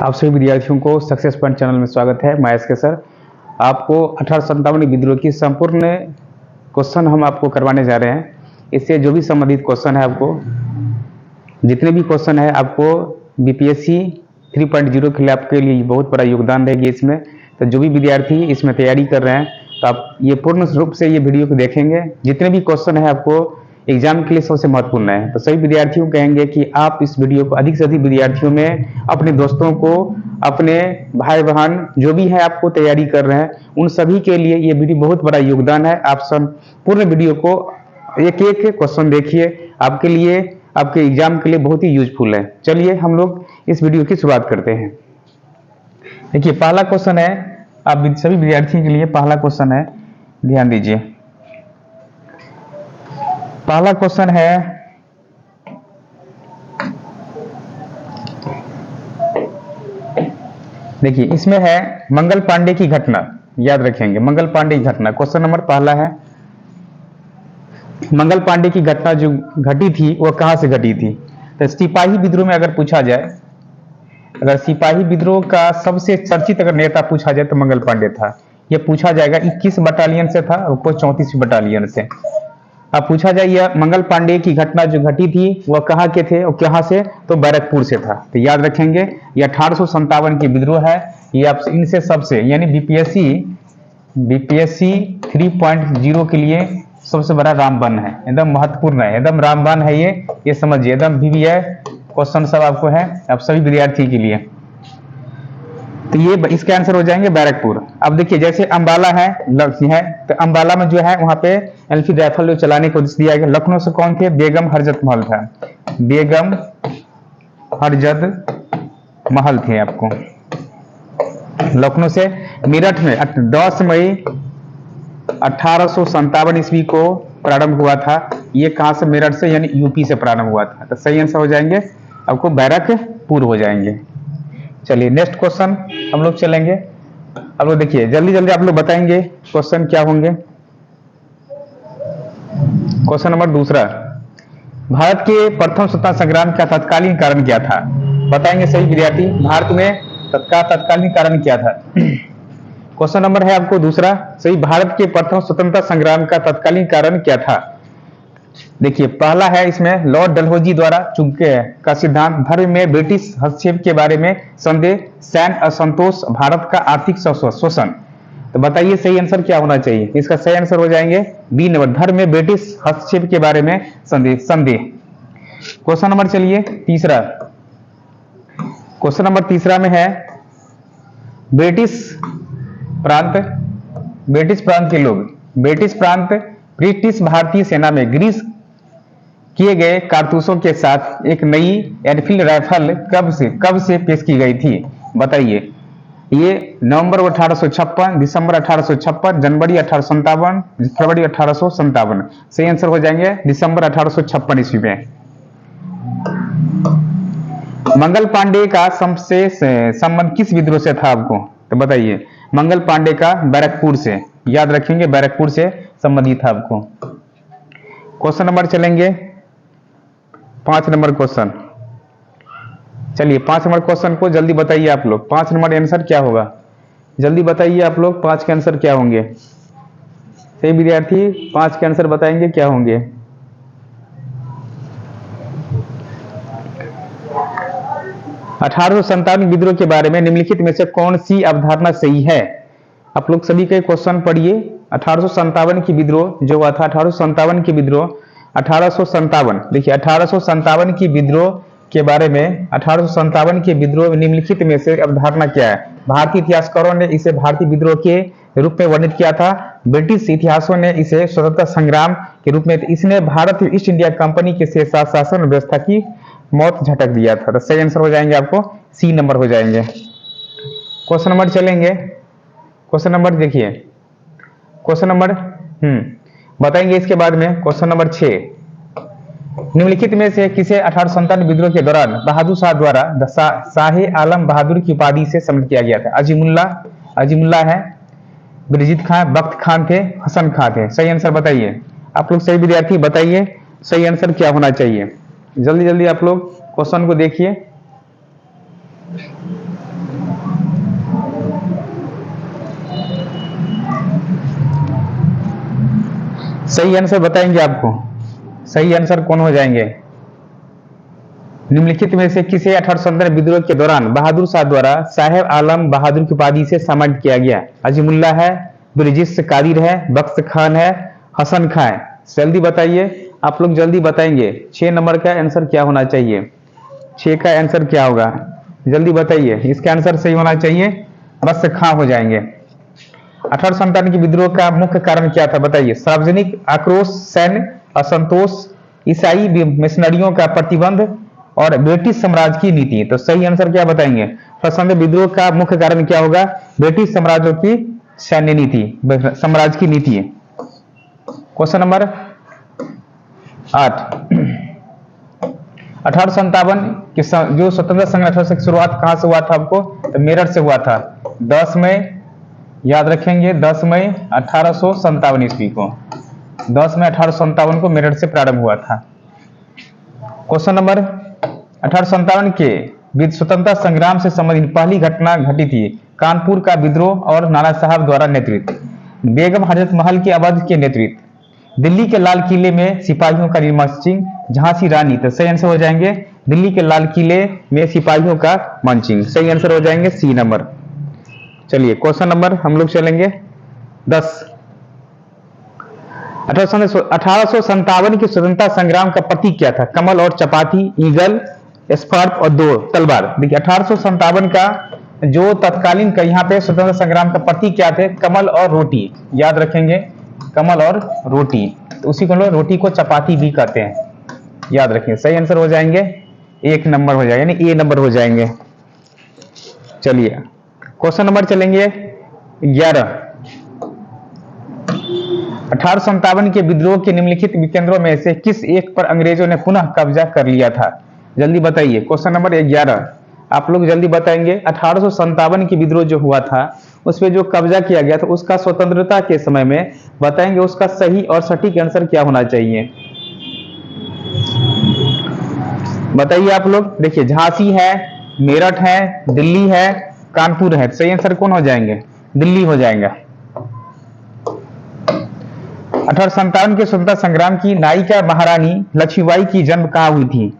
आप सभी विद्यार्थियों को सक्सेस पॉइंट चैनल में स्वागत है। मैं एस के सर आपको 1857 विद्रोह की संपूर्ण क्वेश्चन हम आपको करवाने जा रहे हैं। इससे जो भी संबंधित क्वेश्चन है, आपको जितने भी क्वेश्चन है, आपको बीपीएससी 3.0 के लिए आपके लिए बहुत बड़ा योगदान रहेगी इसमें। तो जो भी विद्यार्थी इसमें तैयारी कर रहे हैं, तो आप ये पूर्ण रूप से ये वीडियो को देखेंगे। जितने भी क्वेश्चन है आपको एग्जाम के लिए सबसे महत्वपूर्ण है। तो सभी विद्यार्थियों को कहेंगे कि आप इस वीडियो को अधिक से अधिक विद्यार्थियों में, अपने दोस्तों को, अपने भाई बहन जो भी है आपको तैयारी कर रहे हैं, उन सभी के लिए ये वीडियो बहुत बड़ा योगदान है। आप सब पूर्ण वीडियो को एक एक क्वेश्चन देखिए, आपके लिए, आपके एग्जाम के लिए बहुत ही यूजफुल है। चलिए हम लोग इस वीडियो की शुरुआत करते हैं। देखिए पहला क्वेश्चन है, आप सभी विद्यार्थियों के लिए पहला क्वेश्चन है, ध्यान दीजिए। पहला क्वेश्चन है, देखिए इसमें है मंगल पांडे की घटना। याद रखेंगे मंगल पांडे की घटना। क्वेश्चन नंबर पहला है, मंगल पांडे की घटना जो घटी थी वो कहां से घटी थी। तो सिपाही विद्रोह में अगर पूछा जाए, अगर सिपाही विद्रोह का सबसे चर्चित अगर नेता पूछा जाए तो मंगल पांडे था। यह पूछा जाएगा 21 बटालियन से था और 34 बटालियन से। अब पूछा जाए यह मंगल पांडे की घटना जो घटी थी वह कहाँ के थे और कहां से, तो बैरकपुर से था। तो याद रखेंगे यह 1857 की विद्रोह है। ये आप इनसे सबसे यानी बीपीएससी 3.0 के लिए सबसे बड़ा रामबाण है, एकदम महत्वपूर्ण है, एकदम रामबाण है ये समझिए, एकदम वीवीआई क्वेश्चन सब आपको है, आप सभी विद्यार्थी के लिए। तो ये इसके आंसर हो जाएंगे बैरकपुर। अब देखिए जैसे अंबाला है तो अंबाला में जो है वहां पे एनफील्ड राइफल जो चलाने को दिया गया। लखनऊ से कौन थे, बेगम हरजत महल था, बेगम हरजत महल थे आपको लखनऊ से। मेरठ में 10 मई 1857 ईस्वी को प्रारंभ हुआ था। ये कहां से, मेरठ से यानी यूपी से प्रारंभ हुआ था। तो सही आंसर हो जाएंगे आपको बैरकपुर हो जाएंगे। चलिए नेक्स्ट क्वेश्चन हम लोग चलेंगे। अब लोग देखिए जल्दी जल्दी आप लोग बताएंगे क्वेश्चन क्या होंगे। क्वेश्चन नंबर दूसरा, भारत के प्रथम स्वतंत्रता संग्राम का तत्कालीन कारण क्या था। बताएंगे सही विद्यार्थी, भारत में तत्कालीन कारण क्या था। क्वेश्चन नंबर है आपको दूसरा सही, भारत के प्रथम स्वतंत्रता संग्राम का तत्कालीन कारण क्या था। देखिए पहला है इसमें लॉर्ड डलहौजी द्वारा चुके का सिद्धांत, धर्म में ब्रिटिश हस्तक्षेप के बारे में संदेह, सैन्य असंतोष, भारत का आर्थिक शोषण। तो बताइए सही आंसर क्या होना चाहिए। इसका सही आंसर हो जाएंगे बी नंबर, धर्म में ब्रिटिश हस्तक्षेप के बारे में संदेह। क्वेश्चन नंबर चलिए तीसरा, क्वेश्चन नंबर तीसरा में है ब्रिटिश प्रांत के लोग, ब्रिटिश भारतीय सेना में ग्रीस किए गए कारतूसों के साथ एक नई एनफील्ड राइफल कब से पेश की गई थी। बताइए, ये नवंबर 1856, दिसंबर 1856, जनवरी 1857, फरवरी 1857। सही आंसर हो जाएंगे दिसंबर 1856 ईस्वी में। मंगल पांडे का सबसे संबंध किस विद्रोह से था आपको, तो बताइए। मंगल पांडे का बैरकपुर से, याद रखेंगे बैरकपुर से संबंधित था आपको। क्वेश्चन नंबर चलेंगे 5 नंबर क्वेश्चन। चलिए 5 नंबर क्वेश्चन को जल्दी बताइए आप लोग। 5 नंबर आंसर क्या होगा, जल्दी बताइए आप लोग। 5 के आंसर क्या होंगे, सही विद्यार्थी 5 के आंसर बताएंगे क्या होंगे। (1857) विद्रोह के बारे में निम्नलिखित में से कौन सी अवधारणा सही है। आप लोग सभी के क्वेश्चन पढ़िए। 1857 की विद्रोह जो हुआ था, 1857 की विद्रोह, 1857 देखिए 1857 की विद्रोह के बारे में, 1857 के विद्रोह निम्नलिखित में से अवधारणा क्या है। भारतीय इतिहासकारों ने इसे भारतीय विद्रोह के रूप में वर्णित किया था, ब्रिटिश इतिहासों ने इसे स्वतंत्रता संग्राम के रूप में। इसने भारत ईस्ट इंडिया कंपनी के शासन व्यवस्था की मौत झटक दिया था। तो सही आंसर हो जाएंगे आपको सी नंबर हो जाएंगे। क्वेश्चन नंबर चलेंगे, क्वेश्चन नंबर देखिए, क्वेश्चन नंबर बताएंगे इसके बाद में। क्वेश्चन नंबर 6, निम्नलिखित में से किसे 1857 विद्रोह के दौरान बहादुर शाह द्वारा शाह आलम बहादुर की उपाधि से सम्मानित किया गया था। अजीमुल्ला है, बिरजीत खान, बख्त खान थे, हसन खान थे। सही आंसर बताइए आप लोग, सही विद्यार्थी बताइए सही आंसर क्या होना चाहिए। जल्दी जल्दी आप लोग क्वेश्चन को देखिए। सही आंसर बताएंगे आपको, सही आंसर कौन हो जाएंगे? निम्नलिखित में से किसे 1817 विद्रोह के दौरान बहादुर शाह द्वारा साहेब आलम बहादुर की उपाधि से सम्मानित किया गया? अजीमुल्ला है, ब्रिजिस कादिर है, बख्श खान है, हसन खां है। जल्दी बताइए, आप लोग जल्दी बताएंगे। 6 नंबर का आंसर क्या होना चाहिए? 6 का आंसर क्या होगा? जल्दी बताइए, इसका आंसर सही होना चाहिए बख्श खां हो जाएंगे। 1857 के विद्रोह का मुख्य कारण क्या था बताइए? सार्वजनिक आक्रोश, सैन्य असंतोष, ईसाई मिशनरियों का प्रतिबंध और ब्रिटिश साम्राज्य की नीति। तो सही आंसर क्या बताएंगे? 1857 विद्रोह का मुख्य कारण क्या होगा? ब्रिटिश साम्राज्य की सैन्य नीति, साम्राज्य की नीति। क्वेश्चन नंबर 8, 1857 के जो स्वतंत्रता संग्राम की शुरुआत कहां से हुआ था आपको? तो मेरठ से हुआ था। 10 मई, याद रखेंगे 10 मई 1857 ईस्वी को, 10 मई 1857 को मेरठ से प्रारंभ हुआ था। क्वेश्चन नंबर 1857 के स्वतंत्रता संग्राम से संबंधित पहली घटना घटी थी कानपुर का विद्रोह और नाना साहब द्वारा नेतृत्व। बेगम हजरत महल के अवध के नेतृत्व, दिल्ली के लाल किले में सिपाहियों का मार्चिंग, झांसी रानी। तो सही आंसर हो जाएंगे दिल्ली के लाल किले में सिपाहियों का मार्चिंग। सही आंसर हो जाएंगे सी नंबर। चलिए क्वेश्चन नंबर हम लोग चलेंगे 10। 1857 के स्वतंत्रता संग्राम का प्रतीक क्या था? कमल और चपाती, ईगल, स्पर्प और 2 तलवार। देखिए 1857 का जो तत्कालीन का यहाँ पे स्वतंत्रता संग्राम का प्रतीक क्या थे? कमल और रोटी। याद रखेंगे कमल और रोटी, तो उसी को लोग रोटी को चपाती भी कहते हैं, याद रखें। सही आंसर हो जाएंगे 1 नंबर हो जाएगा, यानी ए नंबर हो जाएंगे। चलिए क्वेश्चन नंबर चलेंगे 11। 1857 के विद्रोह के निम्नलिखित केंद्रों में से किस एक पर अंग्रेजों ने पुनः कब्जा कर लिया था? जल्दी बताइए। क्वेश्चन नंबर 11 आप लोग जल्दी बताएंगे। 1857 की विद्रोह जो हुआ था उस पर जो कब्जा किया गया था उसका स्वतंत्रता के समय में बताएंगे, उसका सही और सटीक आंसर क्या होना चाहिए बताइए आप लोग। देखिए झांसी है, मेरठ है, दिल्ली है, कानपुर है। सही आंसर कौन हो जाएंगे? दिल्ली हो जाएगा। 1857 के स्वतंत्रता संग्राम की नायिका महारानी लक्ष्मीबाई की जन्म कहाँ हुई थी?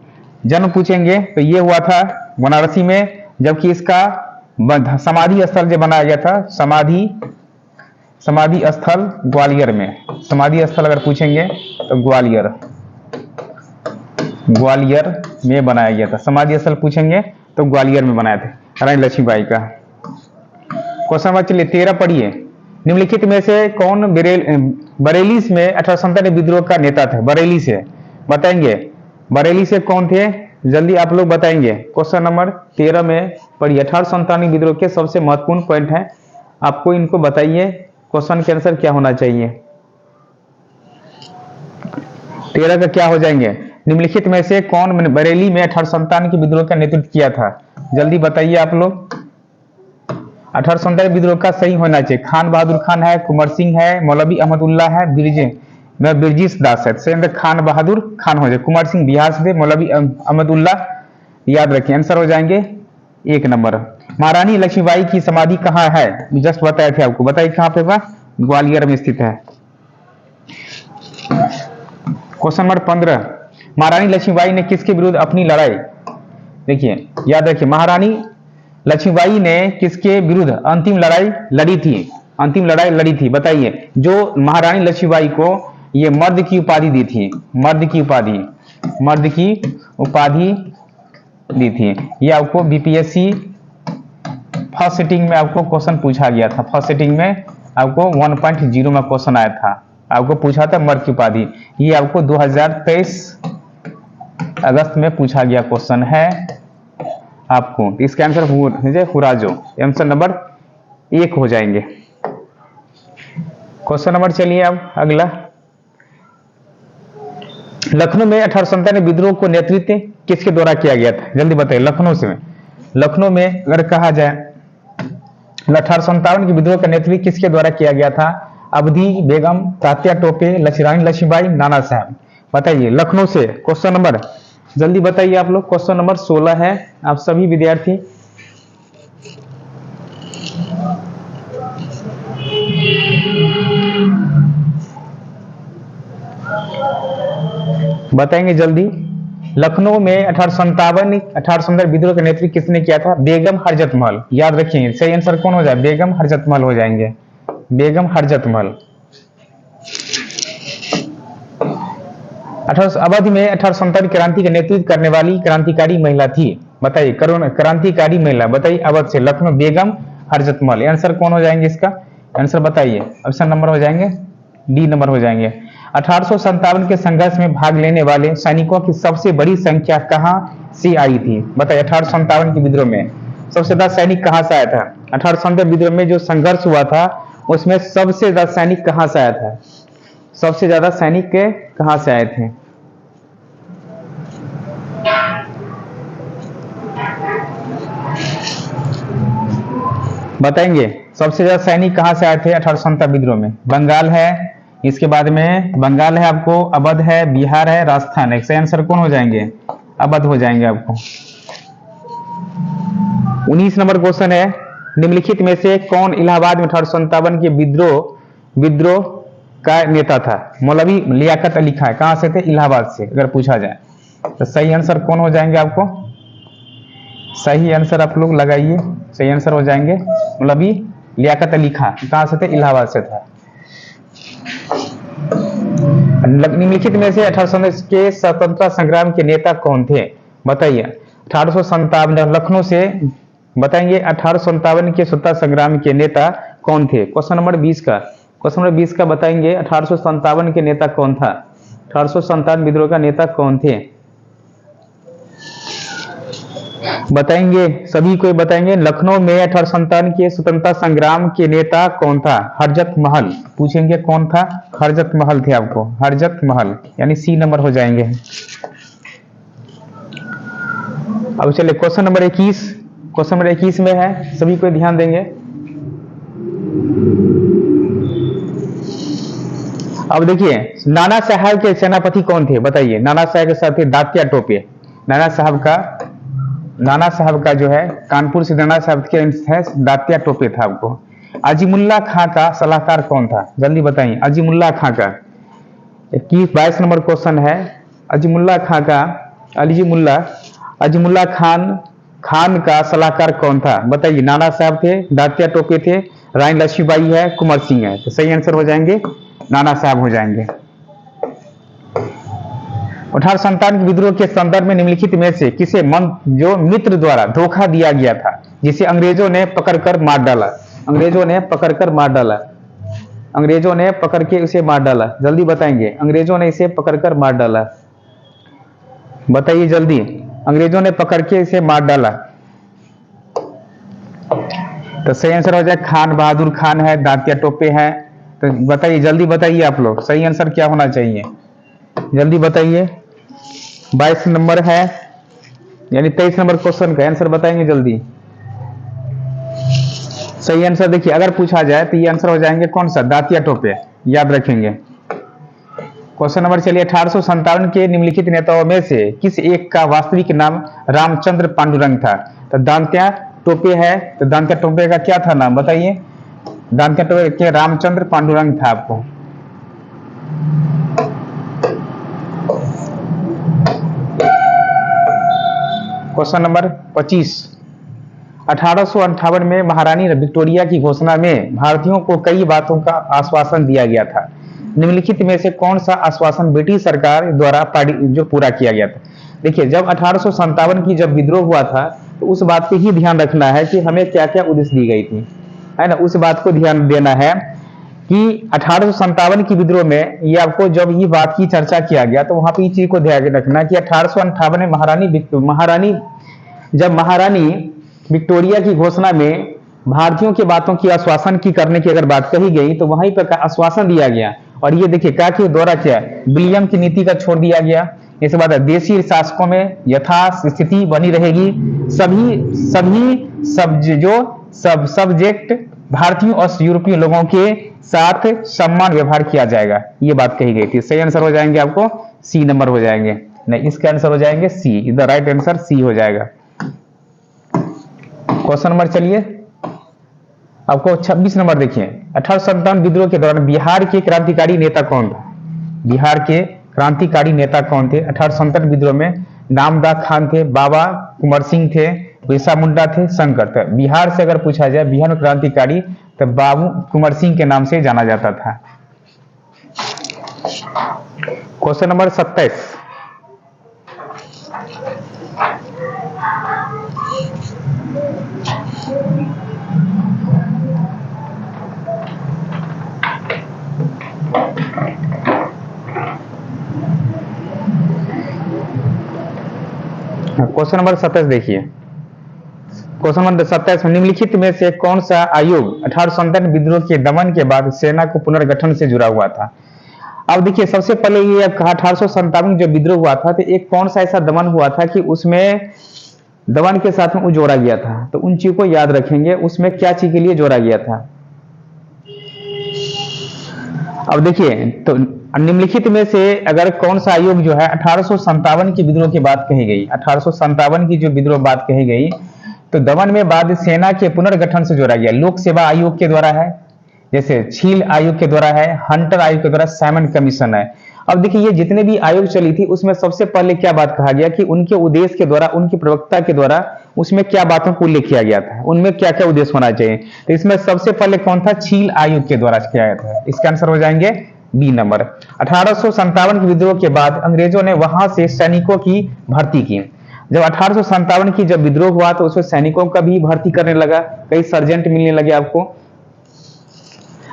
जन्म पूछेंगे तो ये हुआ था बनारसी में, जबकि इसका समाधि स्थल जो बनाया गया था समाधि स्थल ग्वालियर में। समाधि स्थल अगर पूछेंगे तो ग्वालियर में बनाया गया था। समाधि स्थल पूछेंगे तो ग्वालियर में बनाया था रानी लक्ष्मीबाई का। क्वेश्चन नंबर चलिए 13 पढ़िए। निम्नलिखित में से कौन बरेली में 1857 विद्रोह का नेता थे? बरेली से बताएंगे, बरेली से कौन थे? जल्दी आप लोग बताएंगे। क्वेश्चन नंबर 13 में पढ़िए। 1857 विद्रोह के सबसे महत्वपूर्ण पॉइंट है, आपको इनको बताइए। क्वेश्चन के आंसर क्या होना चाहिए? 13 का क्या हो जाएंगे? निम्नलिखित में से कौन बरेली में 1857 के विद्रोह का नेतृत्व किया था? जल्दी बताइए आप लोग। 1857 विद्रोह का सही होना चाहिए खान बहादुर खान है, कुंवर सिंह है, मौलवी अहमदुल्ला है, बिरजिस दास है। सही खान बहादुर खान हो जाए। कुंवर सिंह बिहार से, मौलवी अहमदुल्ला याद रखिए। आंसर हो जाएंगे 1 नंबर। महारानी लक्ष्मीबाई की समाधि कहाँ है? जस्ट बताए थे आपको, बताइए कहाँ पे होगा? ग्वालियर में स्थित है। Question number 15। महारानी लक्ष्मीबाई ने किसके विरुद्ध अपनी लड़ाई? देखिए याद रखिए, महारानी लक्ष्मीबाई ने किसके विरुद्ध अंतिम लड़ाई लड़ी थी? अंतिम लड़ाई लड़ी थी बताइए। जो महारानी लक्ष्मीबाई को ये मर्द की उपाधि दी थी, मर्द की उपाधि दी थी। ये आपको बीपीएससी फर्स्ट सिटिंग में आपको क्वेश्चन पूछा गया था। फर्स्ट सिटिंग में आपको 1.0 में क्वेश्चन आया था, आपको पूछा था मर्द की उपाधि। ये आपको 2023 अगस्त में पूछा गया क्वेश्चन है आपको। इसका आंसर हुराजो, आंसर नंबर 1 हो जाएंगे। क्वेश्चन नंबर चलिए अब अगला। लखनऊ में 1857 विद्रोह को नेतृत्व किसके द्वारा किया गया था? जल्दी बताइए। लखनऊ में अगर कहा जाए 1857 के विद्रोह का नेतृत्व किसके द्वारा किया गया था? अवधी बेगम, तात्या टोपे, रानी लक्ष्मीबाई, नाना साहब। बताइए लखनऊ से। क्वेश्चन नंबर जल्दी बताइए आप लोग। क्वेश्चन नंबर 16 है। आप सभी विद्यार्थी बताएंगे जल्दी। लखनऊ में 1857 विद्रोह का नेतृत्व किसने किया था? बेगम हरजत महल। याद रखिए, सही आंसर कौन हो जाए? बेगम हरजत महल हो जाएंगे, बेगम हरजत महल। अवध में 1857 क्रांति का नेतृत्व करने वाली क्रांतिकारी महिला थी, बताइए। क्रांतिकारी महिला बताइए, अवध से लखनऊ, बेगम हरजत महल। आंसर कौन हो जाएंगे इसका? आंसर बताइए। ऑप्शन नंबर हो जाएंगे डी नंबर हो जाएंगे। 1857 के संघर्ष में भाग लेने वाले सैनिकों की सबसे बड़ी संख्या कहां से आई थी? बताइए, 1857 के विद्रोह में सबसे ज्यादा सैनिक कहां से आया था? 1857 विद्रोह में जो संघर्ष हुआ था उसमें सबसे ज्यादा सैनिक कहां से आया था? सबसे ज्यादा सैनिक के कहां से आए थे? बताएंगे सबसे ज्यादा सैनिक कहां से आए थे 1857 विद्रोह में? बंगाल है, इसके बाद में बंगाल है आपको, अवध है, बिहार है, राजस्थान है। सही आंसर कौन हो जाएंगे? अवध हो जाएंगे आपको। 19 नंबर क्वेश्चन है, निम्नलिखित में से कौन इलाहाबाद में 1857 के विद्रोह का नेता था? मौलवी लियाकत अली खां। कहां से थे? इलाहाबाद से, अगर पूछा जाए तो सही आंसर कौन हो जाएंगे आपको? सही आंसर आप लोग लगाइए, सही आंसर हो जाएंगे मौलवी लियाकत अली खां। कहां से थे? इलाहाबाद से था। निम्नलिखित में से 1857 के स्वतंत्रता संग्राम के नेता कौन थे? बताइए। 1857 लखनऊ से बताएंगे 1857 के स्वतंत्रता संग्राम के नेता कौन थे? क्वेश्चन नंबर 20 का, क्वेश्चन नंबर 20 का बताएंगे 1857 के नेता कौन था? 1857 विद्रोह का नेता कौन थे? बताएंगे, सभी को बताएंगे। लखनऊ में 1857 के स्वतंत्रता संग्राम के नेता कौन था? हरजत महल। पूछेंगे कौन था? हरजत महल थे आपको, हरजत महल, यानी सी नंबर हो जाएंगे। अब चलिए क्वेश्चन नंबर 21, क्वेश्चन नंबर 21 में है, सभी को ध्यान देंगे। अब देखिए, नाना साहब के सेनापति कौन थे? बताइए। नाना साहब के साथ थे दात्या टोपे। नाना साहब का जो है कानपुर से नाना साहब के है दात्या टोपे था आपको। अजीमुल्ला खां का सलाहकार कौन था? जल्दी बताइए। अजीमुल्ला खां का 22 नंबर क्वेश्चन है। अजीमुल्ला खान का सलाहकार कौन था? बताइए। नाना साहब थे, दात्या टोपे थे, रानी लक्ष्मीबाई है, कुंवर सिंह है। तो सही आंसर हो जाएंगे नाना साहब हो जाएंगे। 1857 के विद्रोह के संदर्भ में निम्नलिखित में से किसे जो मित्र द्वारा धोखा दिया गया था, जिसे अंग्रेजों ने पकड़कर मार डाला? अंग्रेजों ने पकड़कर मार डाला, अंग्रेजों ने पकड़ के उसे मार डाला। जल्दी बताएंगे। अंग्रेजों ने इसे पकड़कर मार डाला, बताइए जल्दी। अंग्रेजों ने पकड़ के इसे मार डाला, तो सही आंसर हो जाए खान बहादुर खान है, दात्या टोपे है। तो बताइए, जल्दी बताइए आप लोग, सही आंसर क्या होना चाहिए? जल्दी बताइए। 22 नंबर है, यानी 23 नंबर क्वेश्चन का आंसर बताएंगे जल्दी। सही आंसर देखिए, अगर पूछा जाए तो ये आंसर हो जाएंगे कौन सा? दात्या टोपे, याद रखेंगे। क्वेश्चन नंबर चलिए। 1857 के निम्नलिखित नेताओं में से किस एक का वास्तविक नाम रामचंद्र पांडुरंग था? तो दात्या टोपे है, तो दात्या टोपे का क्या था नाम? बताइए। दात्या टोपे के रामचंद्र पांडुरंग था आपको। Question number 25। 1858 में महारानी विक्टोरिया की घोषणा में भारतीयों को कई बातों का आश्वासन दिया गया था। निम्नलिखित में से कौन सा आश्वासन ब्रिटिश सरकार द्वारा जो पूरा किया गया था? देखिए, जब 1857 की जब विद्रोह हुआ था तो उस बात पे ही ध्यान रखना है कि हमें क्या क्या उद्देश्य दी गई थी, है ना। उस बात को ध्यान देना है कि 1857 की विद्रोह में ये आपको जब ये बात की चर्चा किया गया तो वहां पे इस चीज को ध्यान रखना कि 1858 में महारानी विक्टोरिया की घोषणा में भारतीयों की बातों की आश्वासन की करने की अगर बात कही गई तो वहीं पर आश्वासन दिया गया। और ये देखिए क्या के द्वारा क्या विलियम की नीति का छोड़ दिया गया। इसके बाद देशी शासकों में यथास्थिति बनी रहेगी, सब सब्जेक्ट भारतीयों और यूरोपीय लोगों के साथ सम्मान व्यवहार किया जाएगा, ये बात कही गई थी। सही आंसर हो जाएंगे आपको सी नंबर हो जाएंगे, नहीं इसके आंसर हो जाएंगे सी, द राइट आंसर सी हो जाएगा। क्वेश्चन नंबर चलिए आपको 26 नंबर देखिए। 1857 विद्रोह के दौरान बिहार के क्रांतिकारी नेता कौन था? बिहार के क्रांतिकारी नेता कौन थे? 1857 विद्रोह में नामदा खान थे, बाबा कुंवर सिंह थे, बिरसा मुंडा थे, शंकर थे। बिहार से अगर पूछा जाए बिहार में क्रांतिकारी तो बाबू कुंवर सिंह के नाम से जाना जाता था। Question number 27। क्वेश्चन नंबर 27 देखिए। क्वेश्चन नंबर 27 में निम्नलिखित में से कौन सा आयोग 1857 विद्रोह के दमन के बाद सेना को पुनर्गठन से जुड़ा हुआ था? अब देखिए सबसे पहले ये कहा 1857 जो विद्रोह हुआ था तो एक कौन सा ऐसा दमन हुआ था कि उसमें दमन के साथ में वो जोड़ा गया था, तो उन चीजों को याद रखेंगे उसमें क्या चीज के लिए जोड़ा गया था। अब देखिए तो निम्नलिखित में से अगर कौन सा आयोग जो है 1857 की विद्रोह की बात कही गई, 1857 की जो विद्रोह बात कही गई तो दमन में बाद सेना के पुनर्गठन से जोड़ा गया। लोक सेवा आयोग के द्वारा है, जैसे छील आयोग के द्वारा है, हंटर आयोग के द्वारा साइमन कमीशन है। अब देखिए ये जितने भी आयोग चली थी उसमें सबसे पहले क्या बात कहा गया कि उनके उद्देश्य के द्वारा, उनकी प्रवक्ता के द्वारा उसमें क्या बातों को उल्लेख किया गया था, उनमें क्या क्या उद्देश्य होना चाहिए। तो इसमें सबसे पहले कौन था? छील आयोग के द्वारा किया गया था। इसका आंसर हो जाएंगे बी नंबर। 1857 के विद्रोह के बाद अंग्रेजों ने वहां से सैनिकों की भर्ती की। जब 1857 की जब विद्रोह हुआ तो उसमें सैनिकों का भी भर्ती करने लगा, कई सर्जेंट मिलने लगे आपको।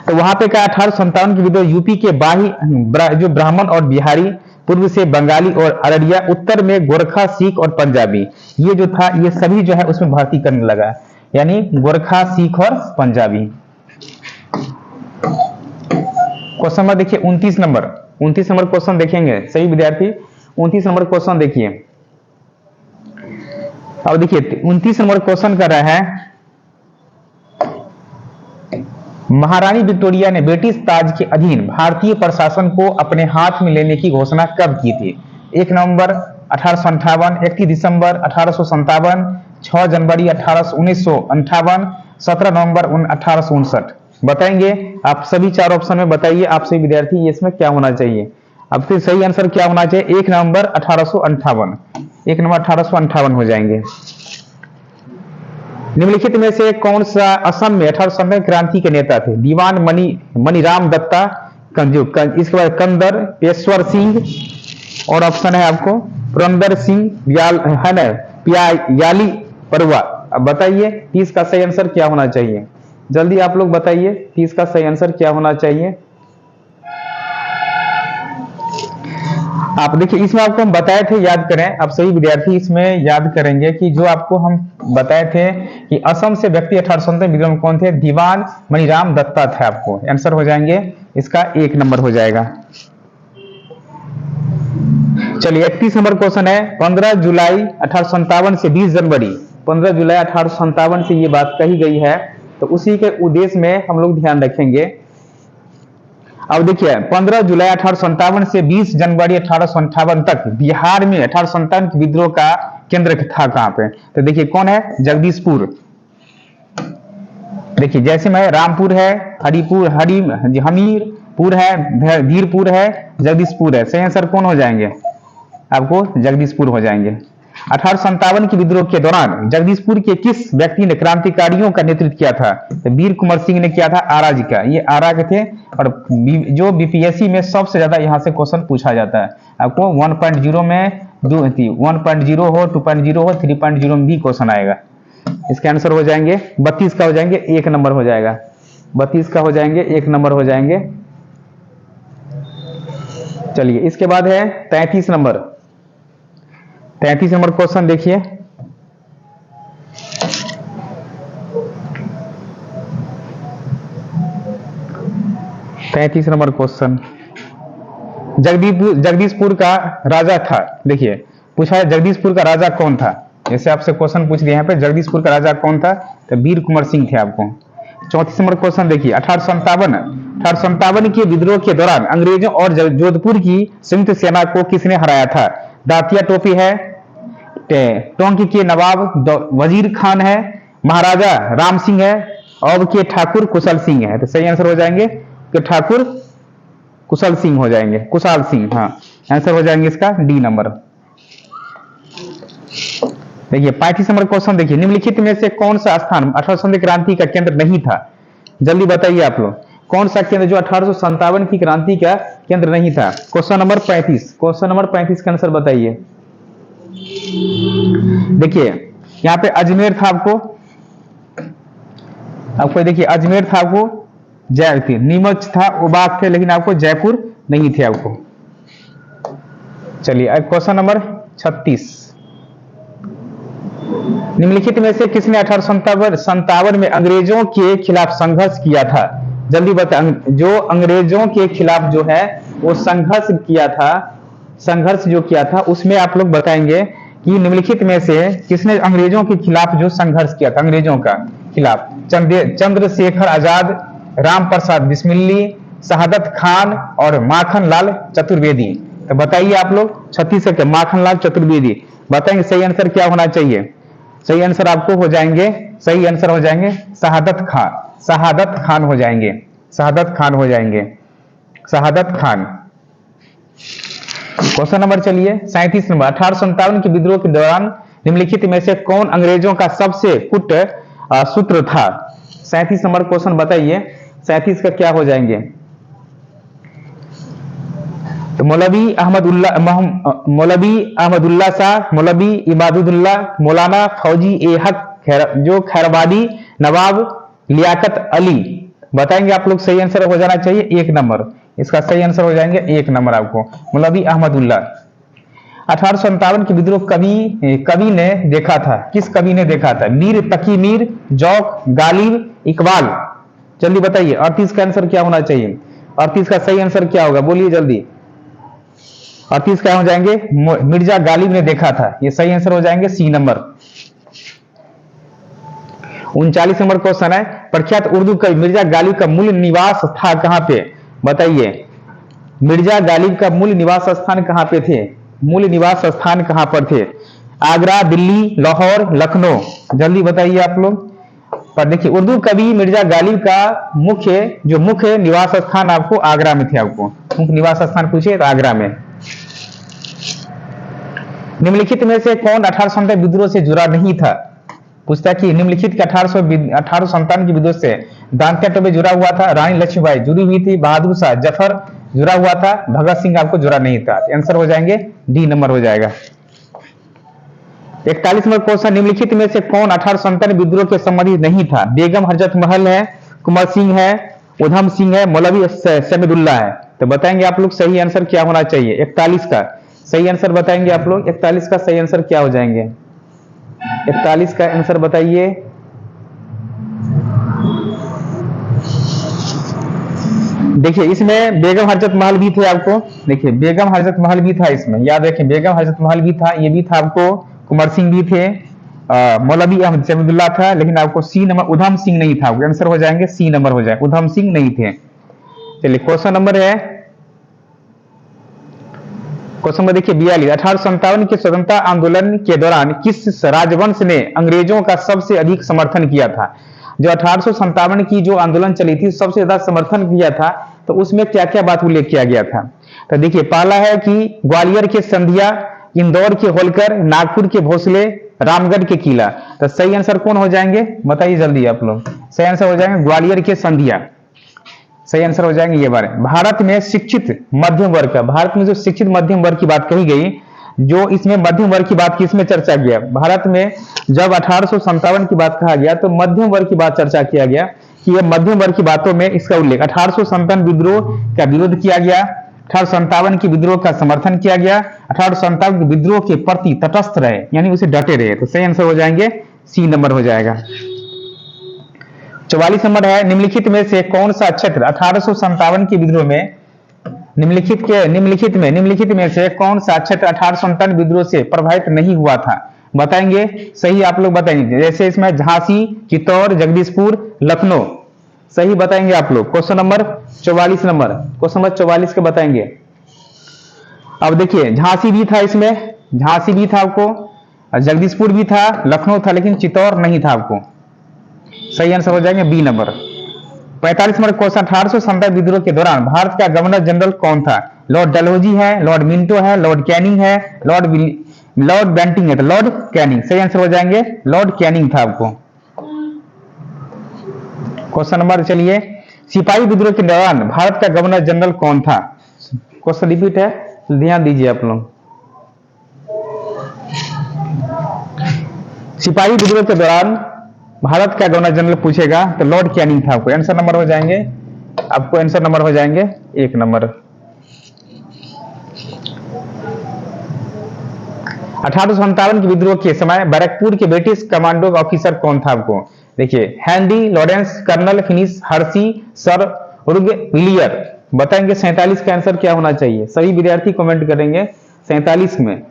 तो वहां पे क्या 1857 की विद्रोह यूपी के बाही जो ब्राह्मण और बिहारी, पूर्व से बंगाली और अररिया, उत्तर में गोरखा, सिख और पंजाबी, ये जो था ये सभी जो है उसमें भर्ती करने लगा, यानी गोरखा, सिख और पंजाबी। क्वेश्चन नंबर देखिए 29 नंबर। 29 नंबर क्वेश्चन देखेंगे सही विद्यार्थी। 29 नंबर क्वेश्चन देखिए। अब देखिए 29 नंबर क्वेश्चन कर रहा है महारानी विक्टोरिया ने ब्रिटिश ताज के अधीन भारतीय प्रशासन को अपने हाथ में लेने की घोषणा कब की थी? 1 नवंबर 1858, 31 दिसंबर 1857, 6 जनवरी 1958, 17 नवंबर 1859। बताएंगे आप सभी चार ऑप्शन में बताइए आप सभी विद्यार्थी इसमें क्या होना चाहिए। अब फिर सही आंसर क्या होना चाहिए? 1 नवंबर 1858। 1 नवंबर 1858 हो जाएंगे। निम्नलिखित में से कौन सा असम में 1857 क्रांति के नेता थे? दीवान मणिराम दत्ता, इसके बाद कंदर, पेशवर सिंह, और ऑप्शन है आपको पुरंदर सिंह है ना, याली परवा। अब बताइए 30 का सही आंसर क्या होना चाहिए? जल्दी आप लोग बताइए 30 का सही आंसर क्या होना चाहिए। आप देखिए इसमें आपको हम बताए थे, याद करें आप सही विद्यार्थी इसमें याद करेंगे कि जो आपको हम बताए थे कि असम से व्यक्ति 1857 विद्रोह में कौन थे? दीवान मणिराम दत्ता थे। आपको आंसर हो जाएंगे इसका 1 नंबर हो जाएगा। चलिए 31 नंबर क्वेश्चन है 15 जुलाई 1857 से 20 जनवरी, 15 जुलाई 1857 से ये बात कही गई है तो उसी के उद्देश्य में हम लोग ध्यान रखेंगे। अब देखिए 15 जुलाई 1857 से 20 जनवरी 1858 तक बिहार में 1857 के विद्रोह का केंद्र था कहां पे? तो देखिए कौन है? जगदीशपुर। देखिए जैसे में रामपुर है, हमीरपुर है, धीरपुर है, जगदीशपुर है। सही आंसर कौन हो जाएंगे? आपको जगदीशपुर हो जाएंगे। 1857 के विद्रोह के दौरान जगदीशपुर के किस व्यक्ति ने क्रांतिकारियों का नेतृत्व किया था? तो वीर कुंवर सिंह ने किया था, आरा जी का। ये आरा के थे और जो बीपीएससी में सबसे ज्यादा यहां से क्वेश्चन पूछा जाता है। आपको 1.0 में 1.0 हो, 2.0 हो, 3.0 में भी क्वेश्चन आएगा। इसके आंसर हो जाएंगे 32 का हो जाएंगे 1 नंबर हो जाएगा। 32 का हो जाएंगे 1 नंबर हो जाएंगे। चलिए इसके बाद है 33 नंबर। 33 नंबर क्वेश्चन देखिए। तैतीस नंबर क्वेश्चन जगदीशपुर का राजा था। देखिए पूछा है जगदीशपुर का राजा कौन था? जैसे आपसे क्वेश्चन पूछ दिया यहाँ पे जगदीशपुर का राजा कौन था? तो वीर कुंवर सिंह थे आपको। 34 नंबर क्वेश्चन देखिए 1857 के विद्रोह के दौरान अंग्रेजों और जोधपुर की संयुक्त सेना को किसने हराया था? दातिया टोपी है, टोंक के नवाब वजीर खान है, महाराजा राम सिंह है, और के ठाकुर कुशल सिंह है। तो सही आंसर हो जाएंगे कि ठाकुर कुशल सिंह हो जाएंगे, कुशाल सिंह। हाँ आंसर हो जाएंगे इसका डी नंबर। देखिए 35 नंबर क्वेश्चन देखिए, निम्नलिखित में से कौन सा स्थान 1857 क्रांति का केंद्र नहीं था? जल्दी बताइए आप लोग, कौन सा केंद्र जो 1857 की क्रांति का केंद्र नहीं था? क्वेश्चन नंबर 35, क्वेश्चन नंबर 35 का आंसर बताइए। देखिए यहाँ पे अजमेर था आपको देखिए अजमेर था आपको, जय नीमच था, उबाक थे, लेकिन आपको जयपुर नहीं थे आपको। चलिए क्वेश्चन नंबर 36, निम्नलिखित में से किसने 1857 में अंग्रेजों के खिलाफ संघर्ष किया था? जल्दी बताएं, जो अंग्रेजों के खिलाफ जो है वो संघर्ष किया था, संघर्ष जो किया था उसमें आप लोग बताएंगे कि निम्नलिखित में से किसने अंग्रेजों के खिलाफ जो संघर्ष किया था, अंग्रेजों का खिलाफ? चंद्रशेखर आजाद, राम प्रसाद बिस्मिल्ली, शहादत खान और माखन लाल चतुर्वेदी। तो बताइए आप लोग, 36 के माखन लाल चतुर्वेदी बताएंगे सही आंसर क्या होना चाहिए? सही आंसर आपको हो जाएंगे, सही आंसर हो जाएंगे शहादत खान, शहादत खान हो जाएंगे, शहादत खान हो जाएंगे, शहादत खान। क्वेश्चन नंबर चलिए 37 नंबर, 1857 के विद्रोह के दौरान निम्नलिखित में से कौन अंग्रेजों का सबसे कुट सूत्र था? 37 नंबर क्वेश्चन बताइए, 37 का क्या हो जाएंगे? तो मौलवी अहमदुल्ला शाह, मौलवी इबादुल्लाह, मौलाना फौजी ए हक जो खैरवादी, नवाब लियाकत अली। बताएंगे आप लोग, सही आंसर हो जाना चाहिए 1 नंबर, इसका सही आंसर हो जाएंगे 1 नंबर आपको, मौलवी अहमदुल्ला। 1857 के विद्रोह कवि ने देखा था, किस कवि ने देखा था? मीर तकी मीर, जौक, गालिब, इकबाल। जल्दी बताइए 38 का आंसर क्या होना चाहिए? 38 का सही आंसर क्या होगा, बोलिए जल्दी। 38 क्या हो जाएंगे? मिर्जा गालिब ने देखा था, ये सही आंसर हो जाएंगे सी नंबर। 39 नंबर क्वेश्चन है, प्रख्यात उर्दू कवि मिर्जा गालिब का मूल निवास था कहां पे? बताइए, मिर्जा गालिब का मूल निवास स्थान कहां पे थे? मूल निवास स्थान कहां पर थे? आगरा, दिल्ली, लाहौर, लखनऊ। जल्दी बताइए आप लोग। पर देखिए उर्दू कवि मिर्जा गालिब का मुख्य निवास स्थान आपको आगरा में थे, आपको मुख्य निवास स्थान पूछे तो आगरा में। निम्नलिखित में से कौन 1857 विद्रोह से जुड़ा नहीं था? पूछता कि निम्नलिखित के 1857 के विद्रोह से दांतिया टोपे जुड़ा हुआ था, रानी लक्ष्मीबाई जुड़ी हुई थी, बहादुर शाह जफर जुड़ा हुआ था, भगत सिंह आपको जुड़ा नहीं था। आंसर हो जाएंगे डी नंबर हो जाएगा। 41 नंबर क्वेश्चन, निम्नलिखित में से कौन 1857 विद्रोह के संबंधित नहीं था? बेगम हजरत महल है, कुंवर सिंह है, उधम सिंह है, मौलवी सैमिदुल्लाह है। तो बताएंगे आप लोग सही आंसर क्या होना चाहिए? 41 का सही आंसर बताएंगे आप लोग। 41 का सही आंसर क्या हो जाएंगे? 41 का आंसर बताइए। देखिए इसमें बेगम हजरत महल भी थे आपको, देखिए बेगम हजरत महल भी था इसमें, याद रखें बेगम हजरत महल भी था, ये भी था आपको, कुंवर सिंह भी थे, मौलवी अहमद सैमिदुल्लाह था, लेकिन आपको सी नंबर उधम सिंह नहीं था। आंसर हो जाएंगे सी नंबर हो जाएगा, उधम सिंह नहीं थे। चलिए क्वेश्चन नंबर है, क्वेश्चन नंबर देखिए 42, 1857 के स्वतंत्रता आंदोलन के दौरान किस राजवंश ने अंग्रेजों का सबसे अधिक समर्थन किया था? जो 1857 की जो आंदोलन चली थी सबसे ज्यादा समर्थन किया था, तो उसमें क्या क्या बात उल्लेख किया गया था? तो देखिए पहला है कि ग्वालियर के संधिया, इंदौर के होलकर, नागपुर के भोसले, रामगढ़ के किला। तो सही आंसर कौन हो जाएंगे बताइए जल्दी आप लोग। सही आंसर हो जाएंगे ग्वालियर के संधिया, सही आंसर हो जाएंगे ये बारे। भारत में शिक्षित मध्यम वर्ग का, भारत में जो शिक्षित मध्यम वर्ग की बात कही गई, जो इसमें मध्यम वर्ग की बात किसमें चर्चा किया? भारत में जब 1857 की बात कहा गया तो मध्यम वर्ग की बात चर्चा किया गया कि ये मध्यम वर्ग की बातों में इसका उल्लेख 1857 विद्रोह का विरोध किया गया, 1857 की विद्रोह का समर्थन किया गया, 1857 के विद्रोह के प्रति तटस्थ रहे, यानी उसे डटे रहे। तो सही आंसर हो जाएंगे सी नंबर हो जाएगा। 44 नंबर है, निम्नलिखित में से कौन सा क्षेत्र 1857 के विद्रोह में निम्नलिखित में से कौन सा क्षेत्र 1857 विद्रोह से प्रभावित नहीं हुआ था? बताएंगे सही आप लोग बताएंगे, जैसे इसमें झांसी, चित्तौड़, जगदीशपुर, लखनऊ। सही बताएंगे आप लोग। Question number 44 number, question number 44 के बताएंगे। अब देखिए झांसी भी था इसमें, झांसी भी था आपको, जगदीशपुर भी था, लखनऊ था, लेकिन चित्तौड़ नहीं था आपको। सही आंसर हो जाएंगे बी नंबर। 45 नंबर क्वेश्चन, 1857 विद्रोह के दौरान भारत का गवर्नर जनरल कौन था? लॉर्ड डलहौजी है, लॉर्ड मिंटो है, लॉर्ड कैनिंग है, लॉर्ड बेंटिंग है, तो लॉर्ड कैनिंग सही आंसर हो जाएंगे, लॉर्ड कैनिंग था आपको। क्वेश्चन नंबर चलिए, सिपाही विद्रोह के दौरान भारत का गवर्नर जनरल कौन था? क्वेश्चन रिपीट है, ध्यान दीजिए आप लोग। सिपाही विद्रोह के दौरान भारत का गवर्नर जनरल पूछेगा तो लॉर्ड कैनिंग था। आपको आंसर नंबर हो जाएंगे, आपको आंसर नंबर हो जाएंगे 1 नंबर। 1857 के विद्रोह के समय बैरकपुर के ब्रिटिश कमांडो ऑफिसर कौन था? आपको देखिए, Handy, Lawrence, colonel Finnis, Hearsey, sir रुगलियर। बताएंगे 47 का आंसर क्या होना चाहिए? सभी विद्यार्थी कमेंट करेंगे 47 में।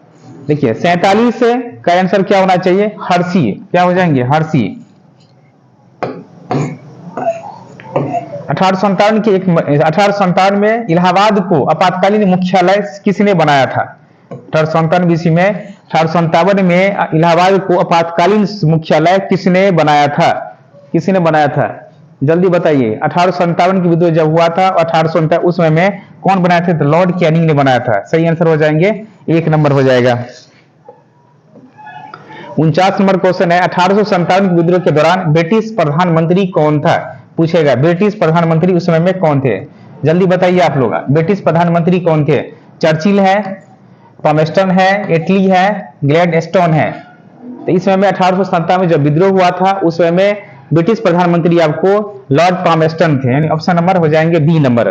देखिए 47 का आंसर क्या होना चाहिए? हर्सी। क्या हो जाएंगे? हर्सी। 1857 में इलाहाबाद को आपातकालीन मुख्यालय किसने बनाया था? 1857 में इलाहाबाद को आपातकालीन मुख्यालय किसने बनाया था? किसने बनाया था? जल्दी बताइए। 1857 की विद्रोह जब हुआ था 1857 उस समय में कौन बनाया था? तो लॉर्ड कैनिंग ने बनाया था। सही आंसर हो जाएंगे, 1 नंबर हो जाएगा। 49 नंबर क्वेश्चन है, 1857 के विद्रोह के दौरान ब्रिटिश प्रधानमंत्री कौन था? पूछेगा ब्रिटिश प्रधानमंत्री उस समय में कौन थे? जल्दी बताइए आप लोग, ब्रिटिश प्रधानमंत्री कौन थे? चर्चिल है, पामेस्टन है, एटली है, ग्लैडस्टोन है। तो इस समय में 1857 में जब विद्रोह हुआ था उस समय में ब्रिटिश प्रधानमंत्री आपको लॉर्ड पामेस्टन थे, यानी ऑप्शन नंबर हो जाएंगे बी नंबर।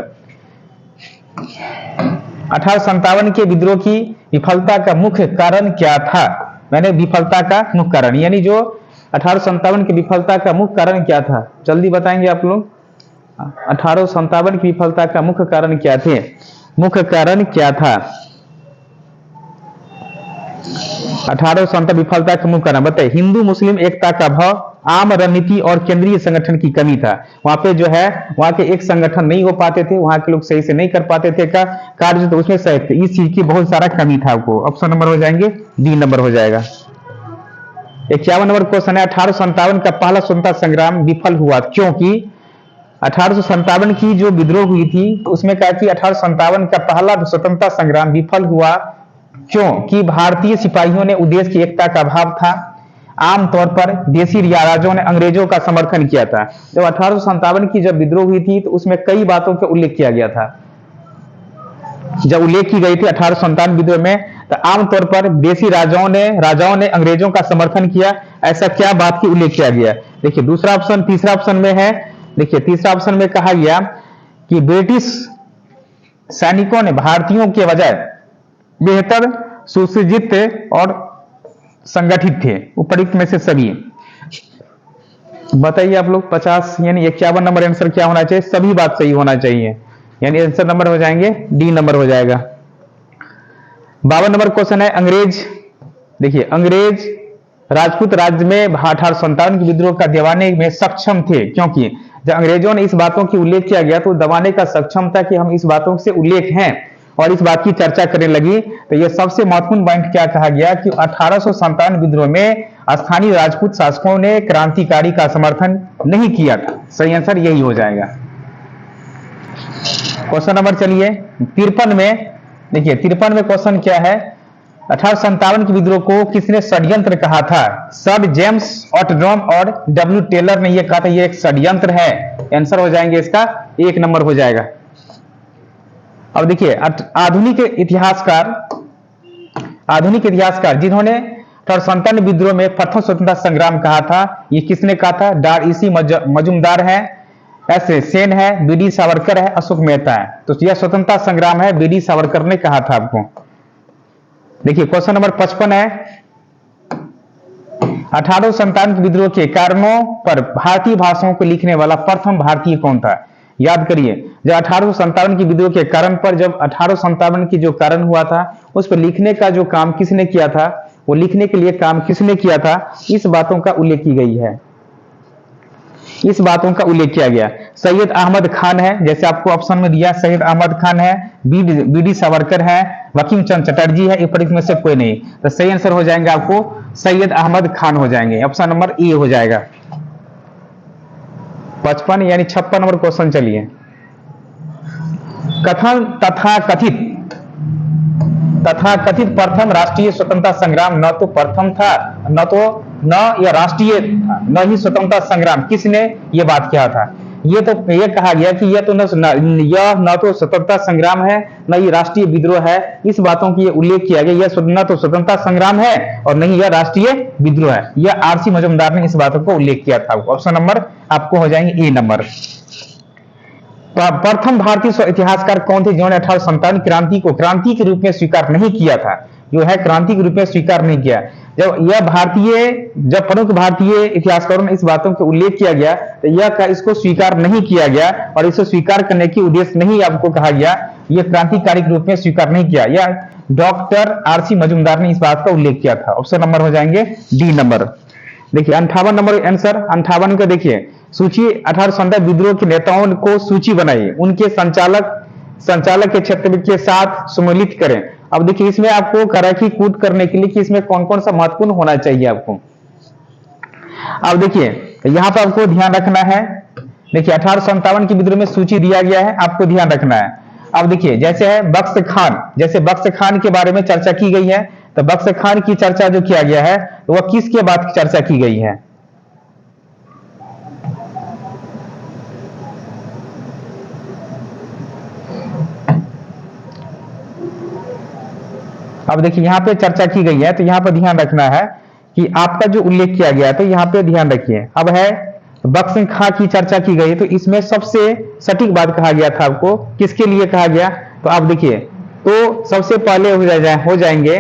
1857 के विद्रोह की विफलता का मुख्य कारण क्या था? मैंने विफलता का मुख्य कारण, यानी जो 1857 की विफलता का मुख्य कारण क्या था? जल्दी बताएंगे आप लोग। 1857 की विफलता का मुख्य कारण क्या थे? मुख्य कारण क्या था? 1857 विफलता का मुख्य कारण बताइए। हिंदू मुस्लिम एकता का अभाव, आम रणनीति और केंद्रीय संगठन की कमी था। वहां पे जो है वहां के एक संगठन नहीं हो पाते थे, वहां के लोग सही से नहीं कर पाते थे का कार्य, तो उसमें सही थे, इस चीज की बहुत सारा कमी था। आपको ऑप्शन नंबर हो जाएंगे डी नंबर हो जाएगा। 51 नंबर क्वेश्चन है, 1857 का पहला स्वतंत्रता संग्राम विफल हुआ क्योंकि? 1857 की जो विद्रोह हुई थी तो उसमें कहा कि 1857 का पहला स्वतंत्रता संग्राम विफल हुआ क्यों? कि भारतीय सिपाहियों ने उद्देश्य की एकता का अभाव था, आमतौर पर देसी राजाओं ने अंग्रेजों का समर्थन किया था। जब 1857 की जब विद्रोह हुई थी तो उसमें कई बातों का उल्लेख किया गया था। जब उल्लेख की गई थी 1857 विद्रोह में, तो आमतौर पर देसी राजाओं ने अंग्रेजों का समर्थन किया, ऐसा क्या बात की उल्लेख किया गया? देखिए दूसरा ऑप्शन, तीसरा ऑप्शन में है, देखिए तीसरा ऑप्शन में कहा गया कि ब्रिटिश सैनिकों ने भारतीयों के बजाय बेहतर सुसज्जित और संगठित थे, उपरोक्त में से सभी। बताइए आप लोग 50 यानी 51 नंबर आंसर क्या होना चाहिए? सभी बात सही होना चाहिए, यानी आंसर नंबर हो जाएंगे डी नंबर हो जाएगा। 52 नंबर क्वेश्चन है, अंग्रेज, देखिए अंग्रेज राजपूत राज्य में 1857 के विद्रोह का दबाने में सक्षम थे क्योंकि जब अंग्रेजों ने इस बातों की उल्लेख किया गया तो दबाने का सक्षम था कि हम इस बातों से उल्लेख हैं और इस बात की चर्चा करने लगी। तो यह सबसे महत्वपूर्ण पॉइंट क्या कहा गया कि 1857 विद्रोह में स्थानीय राजपूत शासकों ने क्रांतिकारी का समर्थन नहीं किया था। सही आंसर यही हो जाएगा। क्वेश्चन नंबर चलिए 53 में, देखिए 53 में क्वेश्चन क्या है, 1857 के विद्रोह को किसने षड्यंत्र कहा था? सर जेम्स ऑटड्रम और डब्ल्यू टेलर ने यह कहा था यह एक षड्यंत्र है। आंसर हो जाएंगे इसका 1 नंबर हो जाएगा। अब देखिए आधुनिक इतिहासकार जिन्होंने 1857 विद्रोह में प्रथम स्वतंत्रता संग्राम कहा था, ये किसने कहा था? डॉ.ई.सी. मजुमदार है, एस.ए. सेन है, बी.डी. सावरकर है, अशोक मेहता है। तो यह स्वतंत्रता संग्राम है, बी.डी. सावरकर ने कहा था आपको। देखिए क्वेश्चन नंबर 55 है, 1857 के विद्रोह के कारणों पर भारतीय भाषाओं को लिखने वाला प्रथम भारतीय कौन था? याद करिए, जब 1857 की विद्रोह के कारण पर, जब 1857 की जो कारण हुआ था उस पर लिखने का जो काम किसने किया था, वो लिखने के लिए काम किसने किया था, इस बातों का उल्लेख की गई है, इस बातों का उल्लेख किया गया। सैयद अहमद खान है, जैसे आपको ऑप्शन में दिया, सैयद अहमद खान है, बी.डी. सावरकर है, बंकिम चंद्र चटर्जी है, ऊपर में से कोई नहीं। तो सही आंसर हो जाएंगे आपको सैयद अहमद खान हो जाएंगे, ऑप्शन नंबर ए हो जाएगा। 55 यानी 56 नंबर क्वेश्चन चलिए, कथन तथा कथित तथा कथित प्रथम राष्ट्रीय स्वतंत्रता संग्राम न तो प्रथम था, न तो न यह राष्ट्रीय था, न ही स्वतंत्रता संग्राम। किसने ये बात किया था? ये तो ये कहा गया कि यह न तो स्वतंत्रता संग्राम है, न ही राष्ट्रीय विद्रोह है। इस बातों की उल्लेख किया गया, यह न तो स्वतंत्रता संग्राम है और नहीं यह राष्ट्रीय विद्रोह है। यह आरसी मजूमदार ने इस बातों को उल्लेख किया था। ऑप्शन नंबर आपको हो जाएंगे ए नंबर। प्रथम भारतीय इतिहासकार कौन थे जिन्होंने 1857 क्रांति को क्रांति के रूप में स्वीकार नहीं किया था? जो है क्रांति के रूप में स्वीकार नहीं किया। जब प्रमुख भारतीय इतिहासकारों ने इस बातों का उल्लेख किया गया तो यह इसको स्वीकार नहीं किया गया और इसे स्वीकार करने की उद्देश्य नहीं आपको कहा गया, यह क्रांतिकारी के रूप में स्वीकार नहीं किया। यह डॉक्टर आरसी मजूमदार ने इस बात का उल्लेख किया था। ऑप्शन नंबर हो जाएंगे डी नंबर। देखिए 58 नंबर आंसर, 58 का देखिए सूची 1857 विद्रोह के नेताओं को सूची बनाइए, उनके संचालक के क्षेत्र के साथ सम्मिलित करें। अब देखिए इसमें आपको कराची कूट करने के लिए कि इसमें कौन कौन सा महत्वपूर्ण होना चाहिए आपको। अब देखिए यहां पर आपको ध्यान रखना है, देखिए 1857 की विद्रोह में सूची दिया गया है, आपको ध्यान रखना है। अब देखिए जैसे है बख्श खान, जैसे बख्श खान के बारे में चर्चा की गई है, तो बख्श खान की चर्चा जो किया गया है वह किसके बाद चर्चा की गई है? अब देखिए यहां पे चर्चा की गई है, तो यहां पर ध्यान रखना है कि आपका जो उल्लेख किया गया है, तो यहां पे ध्यान रखिए। अब है बख्श खां की चर्चा की गई, तो इसमें सबसे सटीक बात कहा गया था आपको, किसके लिए कहा गया? तो आप देखिए तो सबसे पहले हो जाएंगे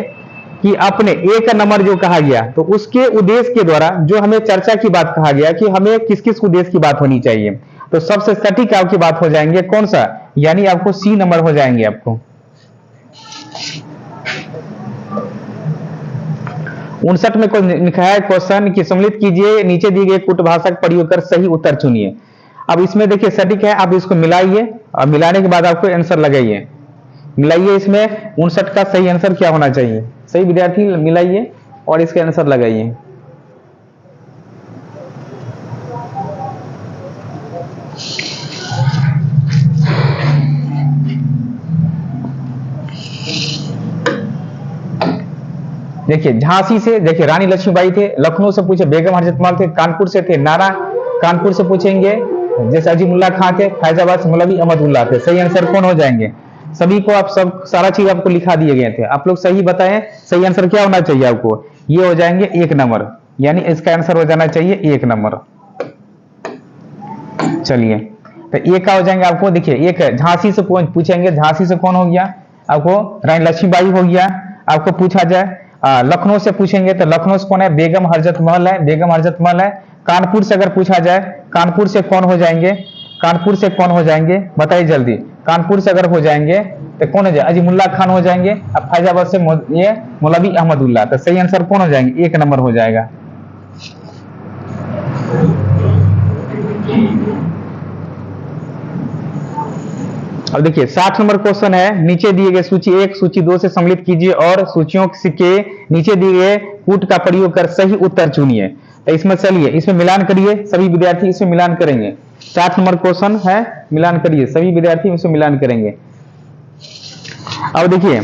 कि अपने एक नंबर जो कहा गया, तो उसके उद्देश्य के द्वारा जो हमें चर्चा की बात कहा गया कि हमें किस किस उद्देश्य की बात होनी चाहिए, तो सबसे सटीक आपकी बात हो जाएंगे कौन सा? यानी आपको सी नंबर हो जाएंगे आपको। 59 में कोई लिखा है क्वेश्चन की सम्मिलित कीजिए, नीचे दिए गए कूट भाषा का प्रयोग कर सही उत्तर चुनिए। अब इसमें देखिए सटीक है, आप इसको मिलाइए और मिलाने के बाद आपको आंसर लगाइए। मिलाइए, इसमें 59 का सही आंसर क्या होना चाहिए? सही विद्यार्थी मिलाइए और इसका आंसर लगाइए। देखिए झांसी से देखिए रानी लक्ष्मीबाई थे, लखनऊ से पूछे बेगम हरजत महल थे, कानपुर से थे नाना, कानपुर से पूछेंगे जैसे अजीमुल्ला खां थे, फैजाबाद से मौलवी अहमदुल्ला थे। सही आंसर कौन हो जाएंगे? सभी को आप सब सारा चीज आपको लिखा दिए गए थे, आप लोग सही बताएं। सही आंसर क्या होना चाहिए आपको? ये हो जाएंगे 1 नंबर, यानी इसका आंसर हो जाना चाहिए 1 नंबर। चलिए तो एक का हो जाएंगे आपको। देखिए एक झांसी से पूछेंगे, झांसी से कौन हो गया आपको? रानी लक्ष्मीबाई हो गया। आपको पूछा जाए लखनऊ से पूछेंगे तो लखनऊ से कौन है? बेगम हरजत महल है, बेगम हरजत महल है। कानपुर से अगर पूछा जाए, कानपुर से कौन हो जाएंगे? कानपुर से कौन हो जाएंगे बताइए जल्दी। कानपुर से अगर हो जाएंगे तो कौन हो जाए? अजीमुल्ला खान हो जाएंगे। अब फैजाबाद से ये मौलवी अहमदुल्ला, तो सही आंसर कौन हो जाएंगे? 1 नंबर हो जाएगा। अब देखिए 60 नंबर क्वेश्चन है, नीचे दिए गए सूची 1 सूची 2 से सम्मिलित कीजिए और सूचियों के नीचे दिए गए कूट का प्रयोग कर सही उत्तर चुनिए। तो इसमें चलिए इसमें मिलान करिए, सभी विद्यार्थी इसमें मिलान करेंगे। 60 नंबर क्वेश्चन है, मिलान करिए, सभी विद्यार्थी इसमें मिलान करेंगे। अब देखिए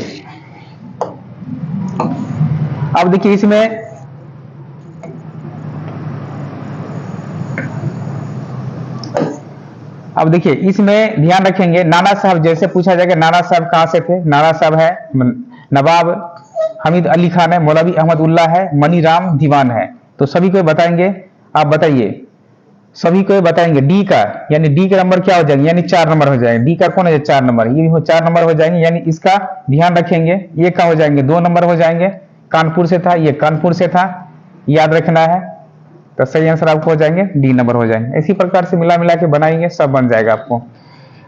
इसमें अब देखिए इसमें ध्यान रखेंगे नाना साहब, जैसे पूछा जाएगा नाना साहब कहां से थे? नाना साहब है नवाब हमीद अली खान है, मौलवी अहमदुल्ला है, मनी राम दीवान है। तो सभी को बताएंगे, आप बताइए, सभी को बताएंगे। डी का यानी डी का नंबर क्या हो जाएंगे? यानी 4 नंबर हो जाएंगे। डी का कौन है? 4 नंबर, ये भी 4 नंबर हो जाएंगे, यानी इसका ध्यान रखेंगे। ये का हो जाएंगे 2 नंबर हो जाएंगे, कानपुर से था, ये कानपुर से था, याद रखना है। तो सही आंसर आपको हो जाएंगे डी नंबर हो जाएंगे। इसी प्रकार से मिला मिला के बनाएंगे, सब बन जाएगा आपको।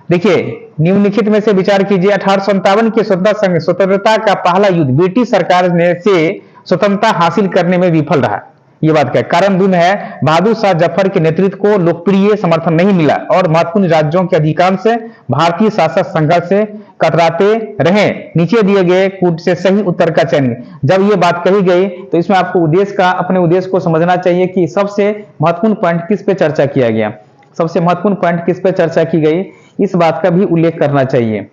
देखिए निम्नलिखित में से विचार कीजिए, 1857 के स्वतंत्रता का पहला युद्ध ब्रिटिश सरकार ने से स्वतंत्रता हासिल करने में विफल रहा। ये बात क्या है? कारण दून है बहादुर शाह जफर के नेतृत्व को लोकप्रिय समर्थन नहीं मिला और महत्वपूर्ण राज्यों के अधिकांश भारतीय शासक संघर्ष से कतराते रहे। नीचे दिए गए कूट से सही उत्तर का चयन। जब ये बात कही गई तो इसमें आपको उद्देश्य का अपने उद्देश्य को समझना चाहिए कि सबसे महत्वपूर्ण पॉइंट किस पे चर्चा किया गया, सबसे महत्वपूर्ण पॉइंट किस पे चर्चा की गई, इस बात का भी उल्लेख करना चाहिए।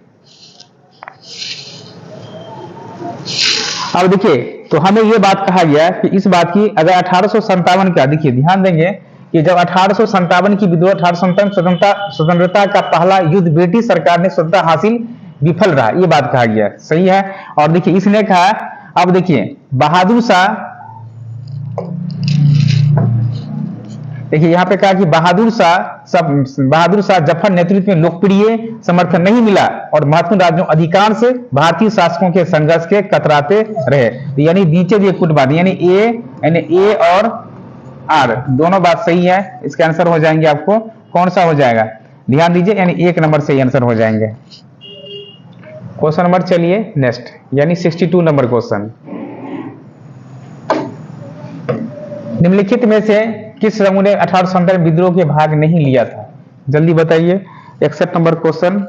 अब देखिए, तो हमें ये बात कहा गया कि इस बात की अगर 1857 का, देखिए ध्यान देंगे कि जब 1857 की विद्रोह, 1857 स्वतंत्रता का पहला युद्ध ब्रिटिश सरकार ने स्वतंत्रता हासिल विफल रहा, ये बात कहा गया, सही है। और देखिए इसने कहा, अब देखिए बहादुर शाह, देखिए यहाँ पे कहा कि बहादुर शाह जफर नेतृत्व में लोकप्रिय समर्थन नहीं मिला और महत्वपूर्ण राज्यों अधिकांश भारतीय शासकों के संघर्ष के कतराते रहे। तो यानी नीचे दिए कुछ बात, यानी ए और आर दोनों बात सही है। इसका आंसर हो जाएंगे आपको कौन सा हो जाएगा, ध्यान दीजिए, यानी 1 नंबर सही आंसर हो जाएंगे। क्वेश्चन नंबर चलिए नेक्स्ट, यानी 62 नंबर क्वेश्चन, निम्नलिखित में से किस समूह ने 1857 विद्रोह के भाग नहीं लिया था, जल्दी बताइए। 61 नंबर क्वेश्चन,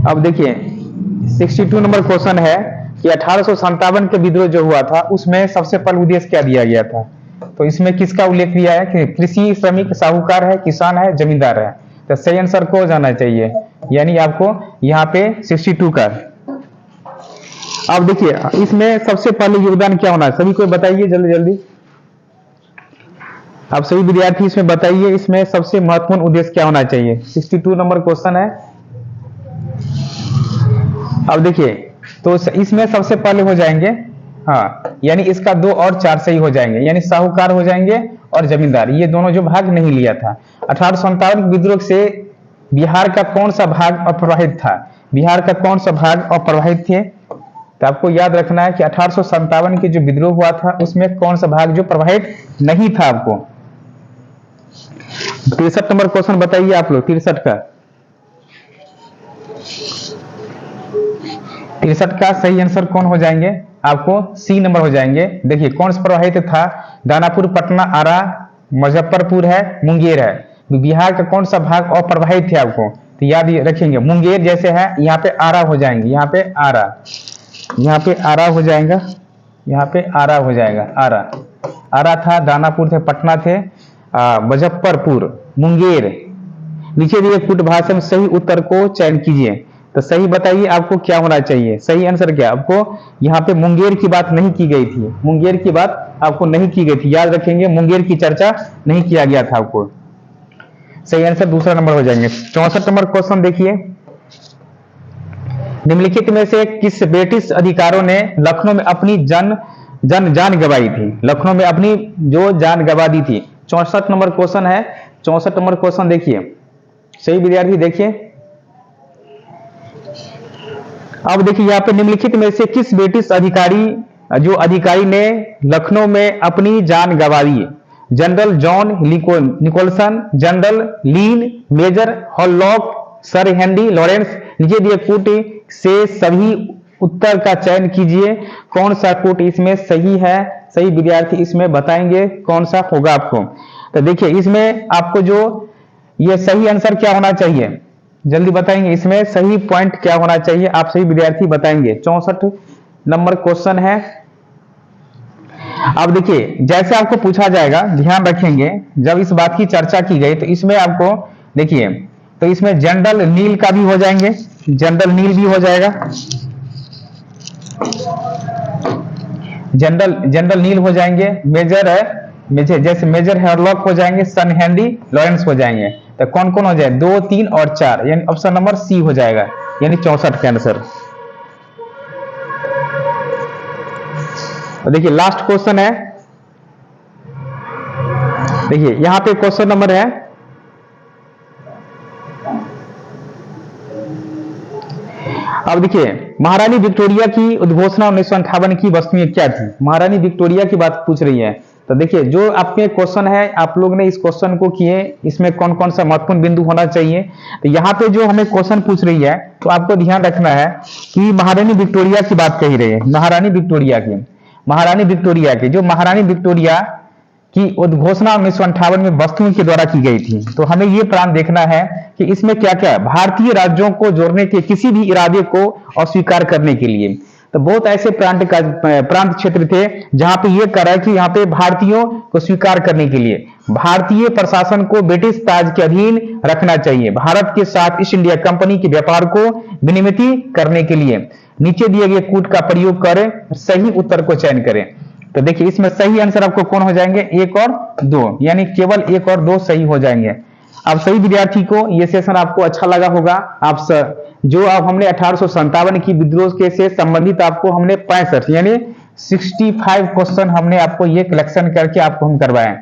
अब देखिए 62 नंबर क्वेश्चन है कि 1857 के विद्रोह जो हुआ था उसमें सबसे पहले उद्देश्य क्या दिया गया था, तो इसमें किसका उल्लेख दिया है कि कृषि श्रमिक, साहूकार है, किसान है, जमींदार है। तो सही आंसर को जाना चाहिए, यानी आपको यहाँ पे 62 का। अब देखिए इसमें सबसे पहले योगदान क्या होना है, सभी को बताइए जल्दी जल्दी, आप सभी विद्यार्थी इसमें बताइए, इसमें सबसे महत्वपूर्ण उद्देश्य क्या होना चाहिए। 62 नंबर क्वेश्चन है। अब देखिए तो इसमें सबसे पहले हो जाएंगे, हाँ, यानी इसका 2 और 4 सही हो जाएंगे, यानी साहूकार हो जाएंगे और जमींदार, ये दोनों जो भाग नहीं लिया था। 1857 विद्रोह से बिहार का कौन सा भाग अप्रभावित था, बिहार का कौन सा भाग अप्रभावित थे, तो आपको याद रखना है कि 1857 के जो विद्रोह हुआ था उसमें कौन सा भाग जो प्रभावित नहीं था आपको। 63 नंबर क्वेश्चन बताइए आप लोग, 63 का, 63 का सही आंसर कौन हो जाएंगे, आपको सी नंबर हो जाएंगे। देखिए कौन सा प्रभावित था, दानापुर, पटना, आरा, मुजफ्फरपुर है, मुंगेर है। बिहार का कौन सा भाग अप्रभावित थे आपको, तो याद रखेंगे मुंगेर जैसे है, यहाँ पे आरा हो जाएंगे, यहाँ पे आरा, यहाँ पे आरा हो जाएगा, यहाँ पे आरा हो जाएगा, आरा था, दानापुर थे, पटना थे, मुजफ्फरपुर, मुंगेर। नीचे दिए कुट भाषा में सही उत्तर को चयन कीजिए, तो सही बताइए आपको क्या होना चाहिए, सही आंसर क्या, आपको यहाँ पे मुंगेर की बात नहीं की गई थी, मुंगेर की बात आपको नहीं की गई थी, याद रखेंगे मुंगेर की चर्चा नहीं किया गया था आपको। सही आंसर दूसरा नंबर हो जाएंगे। 64 नंबर क्वेश्चन देखिए, निम्नलिखित में से किस ब्रिटिश अधिकारियों ने लखनऊ में अपनी जान गंवाई थी, लखनऊ में अपनी जो जान गंवा दी थी। 64 नंबर क्वेश्चन है। 64 नंबर क्वेश्चन देखिए, सही विद्यार्थी देखिए। अब देखिए यहाँ पे निम्नलिखित में से किस ब्रिटिश अधिकारी ने लखनऊ में अपनी जान गंवा दी, जनरल जॉन निकोलसन, जनरल लीन, मेजर हॉलॉक, सर हेनरी लॉरेंस। नीचे दिए कूट से सभी उत्तर का चयन कीजिए, कौन सा कूट इसमें सही है, सही विद्यार्थी इसमें बताएंगे कौन सा होगा आपको। तो देखिए इसमें आपको जो ये सही आंसर क्या होना चाहिए, जल्दी बताएंगे, इसमें सही पॉइंट क्या होना चाहिए, आप सही विद्यार्थी बताएंगे। 64 नंबर क्वेश्चन है। अब देखिए जैसे आपको पूछा जाएगा, ध्यान रखेंगे, जब इस बात की चर्चा की गई तो इसमें आपको देखिए, तो इसमें जनरल नील का भी हो जाएंगे, जनरल नील भी हो जाएगा, जनरल नील हो जाएंगे, मेजर जैसे मेजर हॉलॉक हो जाएंगे, सन हेनरी लॉरेंस हो जाएंगे। तो कौन कौन हो जाए, 2, 3 और 4, यानी ऑप्शन नंबर सी हो जाएगा, यानी 64 का आंसर। तो देखिए लास्ट क्वेश्चन है, देखिए यहां पे क्वेश्चन नंबर है, अब देखिए महारानी विक्टोरिया की उद्घोषणा 1958 की वस्तुएं क्या थी, महारानी विक्टोरिया की बात पूछ रही है। तो देखिए जो आपके क्वेश्चन है, आप लोग ने इस क्वेश्चन को किए, इसमें कौन कौन सा महत्वपूर्ण बिंदु होना चाहिए। तो यहाँ पे जो हमें क्वेश्चन पूछ रही है, तो आपको ध्यान रखना है कि महारानी विक्टोरिया की बात कही रही है, महारानी विक्टोरिया की जो महारानी विक्टोरिया की उद्घोषणा 1958 में वस्तुओं के द्वारा की गई थी। तो हमें यह प्लान देखना है कि इसमें क्या क्या, भारतीय राज्यों को जोड़ने के किसी भी इरादे को अस्वीकार करने के लिए, तो बहुत ऐसे प्रांत क्षेत्र थे जहां पे ये करा कि यहाँ पे भारतीयों को स्वीकार करने के लिए भारतीय प्रशासन को ब्रिटिश ताज के अधीन रखना चाहिए, भारत के साथ ईस्ट इंडिया कंपनी के व्यापार को विनियमित करने के लिए नीचे दिए गए कूट का प्रयोग करें, सही उत्तर को चयन करें। तो देखिए इसमें सही आंसर आपको कौन हो जाएंगे, 1 और 2, यानी केवल 1 और 2 सही हो जाएंगे। अब सभी विद्यार्थी को ये सेशन आपको अच्छा लगा होगा। जो अब हमने 1857 की विद्रोह के से संबंधित आपको हमने 65 यानी 65 क्वेश्चन हमने आपको ये कलेक्शन करके आपको हम करवाए।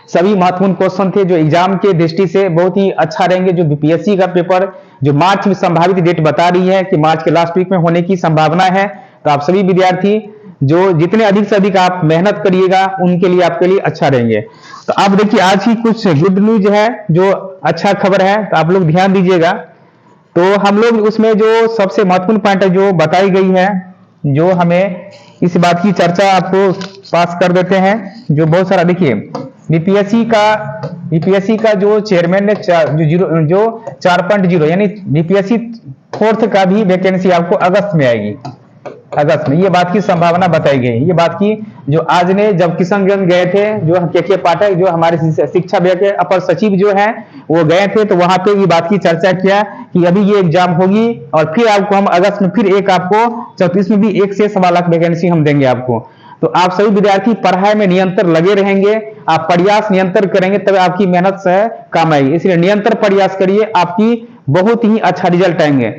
सभी महत्वपूर्ण क्वेश्चन थे जो एग्जाम के दृष्टि से बहुत ही अच्छा रहेंगे। जो बीपीएससी का पेपर जो मार्च में संभावित डेट बता रही है कि मार्च के लास्ट वीक में होने की संभावना है, तो आप सभी विद्यार्थी जो जितने अधिक से अधिक आप मेहनत करिएगा उनके लिए आपके लिए अच्छा रहेंगे। तो आप देखिए आज ही कुछ गुड न्यूज है, जो अच्छा खबर है, तो आप लोग ध्यान दीजिएगा। तो हम लोग उसमें जो सबसे महत्वपूर्ण पॉइंट है जो बताई गई है, जो हमें इस बात की चर्चा आपको पास कर देते हैं। जो बहुत सारा देखिए बीपीएससी का जो चेयरमैन ने 4.0 यानी बीपीएससी 4th का भी वैकेंसी आपको अगस्त में आएगी, अगस्त में, ये बात की संभावना बताई गई। ये बात की जो आज ने जब किशनगंज गए थे, जो के पाठक जो हमारे शिक्षा विभाग के अपर सचिव जो हैं वो गए थे, तो वहां पे ये बात की चर्चा किया कि अभी ये एग्जाम होगी और फिर आपको हम अगस्त में फिर एक आपको 34 में भी 1 से 1.25 लाख वैकेंसी हम देंगे आपको। तो आप सभी विद्यार्थी पढ़ाई में निरंतर लगे रहेंगे, आप प्रयास निरंतर करेंगे तब आपकी मेहनत से काम आएगी। इसलिए निरंतर प्रयास करिए, आपकी बहुत ही अच्छा रिजल्ट आएंगे।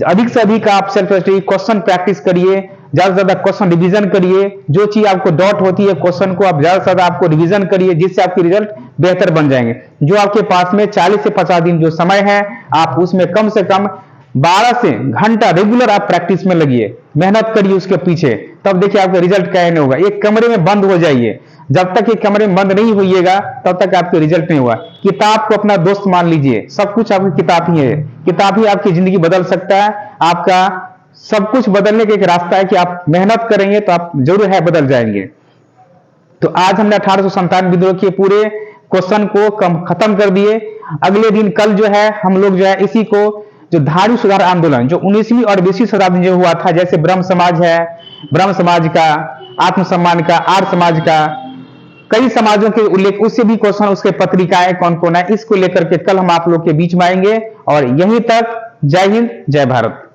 अधिक से अधिक आप सेल्फ स्टडी क्वेश्चन प्रैक्टिस करिए, ज्यादा से ज्यादा क्वेश्चन रिवीजन करिए। जो चीज आपको डाउट होती है क्वेश्चन को आप ज्यादा से ज्यादा आपको रिवीजन करिए, जिससे आपके रिजल्ट बेहतर बन जाएंगे। जो आपके पास में 40 से 50 दिन जो समय है, आप उसमें कम से कम 12 से घंटा रेगुलर आप प्रैक्टिस में लगिए, मेहनत करिए उसके पीछे, तब देखिए आपका रिजल्ट क्या नहीं होगा। एक कमरे में बंद हो जाइए, जब तक एक कमरे में बंद नहीं होइएगा तब तक आपके रिजल्ट नहीं हुआ। किताब को अपना दोस्त मान लीजिए, सब कुछ आपकी किताब ही है, किताब ही आपकी जिंदगी बदल सकता है। आपका सब कुछ बदलने का एक रास्ता है कि आप मेहनत करेंगे तो आप जरूर है बदल जाएंगे। तो आज हमने 1857 विद्रोह के पूरे क्वेश्चन को खत्म कर दिए। अगले दिन कल जो है हम लोग जो है इसी को जो धार्मिक सुधार आंदोलन जो 19वीं और 20वीं शताब्दी में जो हुआ था, जैसे ब्रह्म समाज है, ब्रह्म समाज का, आत्मसम्मान का, आर्य समाज का, कई समाजों के उल्लेख, उससे भी क्वेश्चन, उसके पत्रिकाएं कौन कौन है, इसको लेकर के कल हम आप लोग के बीच में आएंगे। और यहीं तक, जय हिंद, जय भारत।